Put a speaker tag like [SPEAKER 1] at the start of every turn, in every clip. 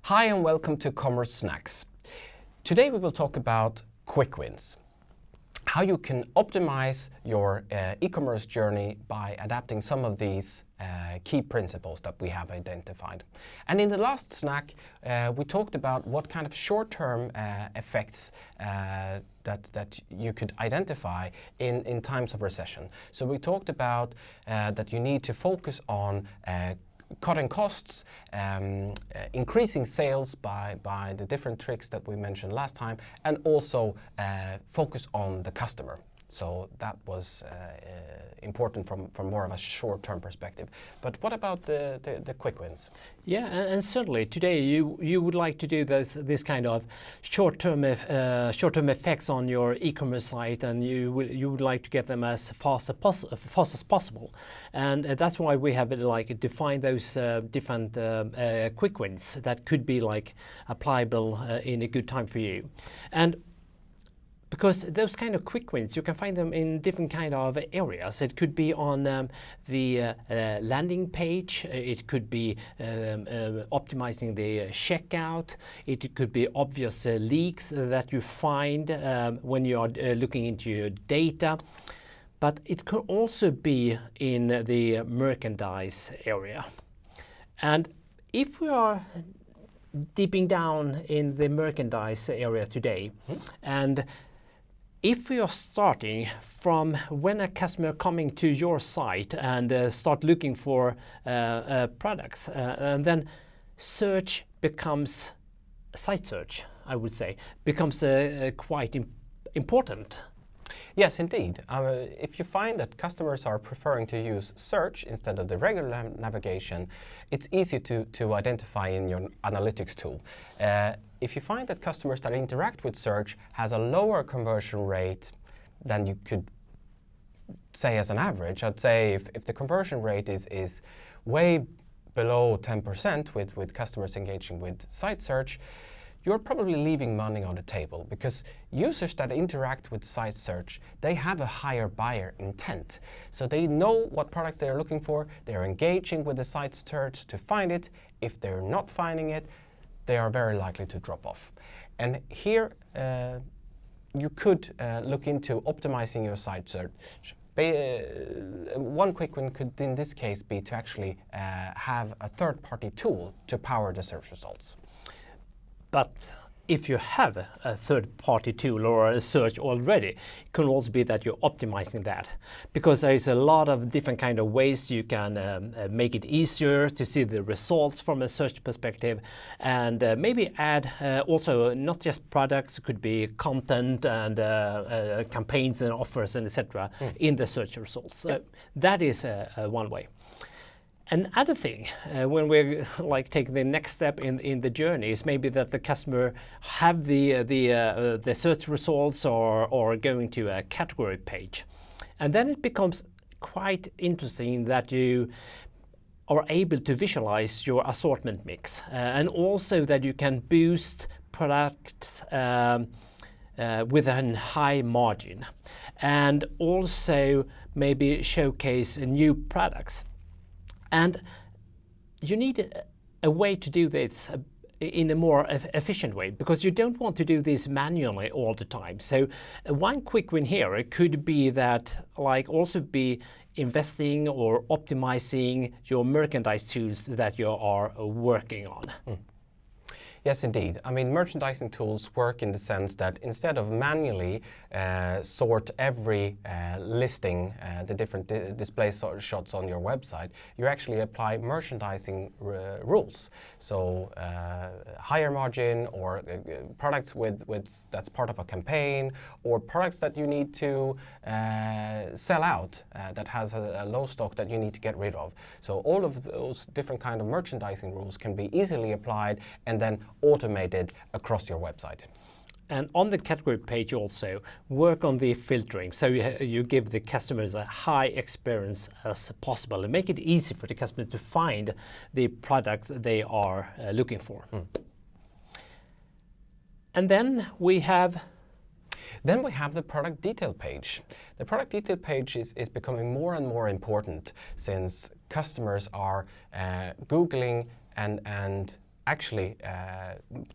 [SPEAKER 1] Hi and welcome to Commerce Snacks. Today we will talk about quick wins. How you can optimize your e-commerce journey by adapting some of these key principles that we have identified. And in the last snack, we talked about what kind of short-term effects that you could identify in times of recession. So we talked about that you need to focus on cutting costs, increasing sales by the different tricks that we mentioned last time, and also focus on the customer. So that was important from more of a short-term perspective. But what about the quick wins?
[SPEAKER 2] Yeah, and certainly today you would like to do this kind of short-term effects on your e-commerce site, and you would like to get them as fast as possible, and that's why we have defined those different quick wins that could be applicable in a good time for you. And because those kind of quick wins, you can find them in different kind of areas. It could be on the landing page. It could be optimizing the checkout. It could be obvious leaks that you find when you are looking into your data. But it could also be in the merchandise area. And if we are deeping down in the merchandise area today, and if we are starting from when a customer coming to your site and start looking for products, and then search becomes, site search, I would say, becomes quite important.
[SPEAKER 1] Yes, indeed. If you find that customers are preferring to use search instead of the regular navigation, it's easy to identify in your analytics tool. If you find that customers that interact with search has a lower conversion rate than you could say as an average, I'd say if the conversion rate is way below 10% with customers engaging with site search, you're probably leaving money on the table, because users that interact with site search, they have a higher buyer intent. So they know what products they're looking for, they're engaging with the site search to find it. If they're not finding it, they are very likely to drop off. And here you could look into optimizing your site search. One quick one could in this case be to actually have a third-party tool to power the search results.
[SPEAKER 2] But if you have a third-party tool or a search already, it can also be that you're optimizing that, because there is a lot of different kind of ways you can make it easier to see the results from a search perspective, and maybe add also not just products, it could be content and campaigns and offers and etc. in the search results. So that is one way. Another thing, when we take the next step in the journey, is maybe that the customer have the search results or going to a category page, and then it becomes quite interesting that you are able to visualize your assortment mix, and also that you can boost products with a high margin, and also maybe showcase new products. And you need a way to do this in a more efficient way, because you don't want to do this manually all the time. So one quick win here could be that also be investing or optimizing your merchandise tools that you are working on.
[SPEAKER 1] Yes, indeed. I mean, merchandising tools work in the sense that instead of manually sort every listing, the different display shots on your website, you actually apply merchandising rules. So higher margin, or products with that's part of a campaign, or products that you need to sell out that has a low stock that you need to get rid of. So all of those different kind of merchandising rules can be easily applied and then automated across your website.
[SPEAKER 2] And on the category page also, work on the filtering, so you give the customers a high experience as possible and make it easy for the customer to find the product they are looking for. And then we have
[SPEAKER 1] the product detail page. The product detail page is becoming more and more important, since customers are Googling and actually,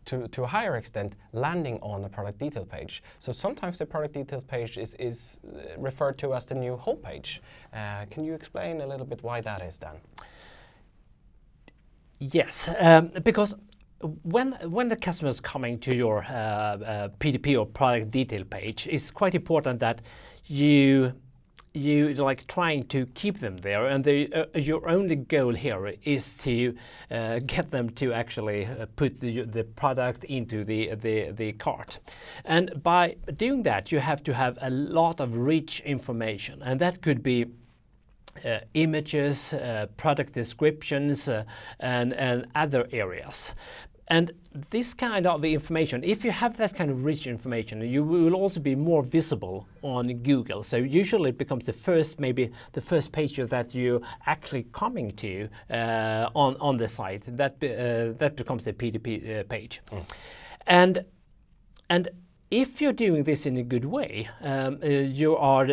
[SPEAKER 1] to a higher extent, landing on a product detail page. So sometimes the product details page is referred to as the new homepage. Can you explain a little bit why that is done?
[SPEAKER 2] Yes, because when the customer is coming to your PDP or product detail page, it's quite important that you like trying to keep them there, and your only goal here is to get them to actually put the product into the cart. And by doing that, you have to have a lot of rich information, and that could be images, product descriptions, and other areas. And this kind of information, if you have that kind of rich information, you will also be more visible on Google. So usually it becomes maybe the first page that you're actually coming to on the site. That becomes the PDP page. And if you're doing this in a good way, you are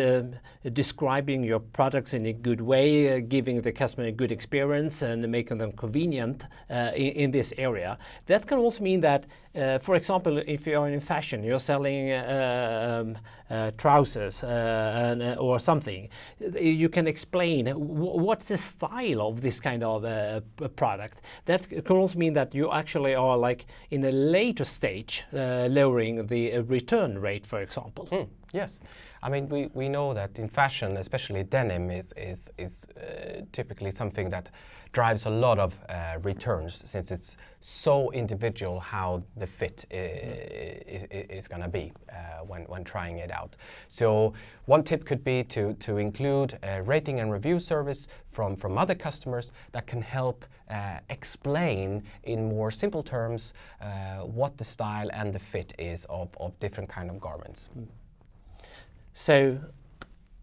[SPEAKER 2] describing your products in a good way, giving the customer a good experience and making them convenient in this area. That can also mean that, for example, if you are in fashion, you're selling trousers or something, you can explain what's the style of this kind of product. That can also mean that you actually are like in a later stage lowering the return rate, for example.
[SPEAKER 1] Yes, I mean we know that in fashion, especially denim, is typically something that drives a lot of returns, since it's so individual how the fit is going to be when trying it out. So one tip could be to include a rating and review service from other customers that can help explain in more simple terms what the style and the fit is of different kind of garments.
[SPEAKER 2] So,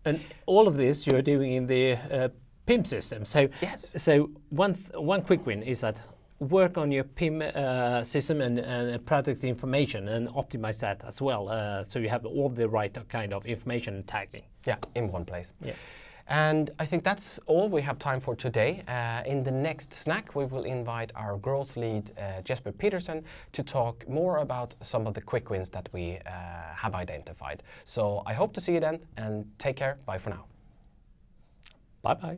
[SPEAKER 2] and all of this you're doing in the PIM system. So,
[SPEAKER 1] yes.
[SPEAKER 2] So one quick win is that work on your PIM system and product information and optimize that as well. So you have all the right kind of information and tagging.
[SPEAKER 1] Yeah, in one place.
[SPEAKER 2] Yeah.
[SPEAKER 1] And I think that's all we have time for today. In the next snack, we will invite our growth lead, Jesper Peterson, to talk more about some of the quick wins that we have identified. So I hope to see you then, and take care. Bye for now.
[SPEAKER 2] Bye-bye.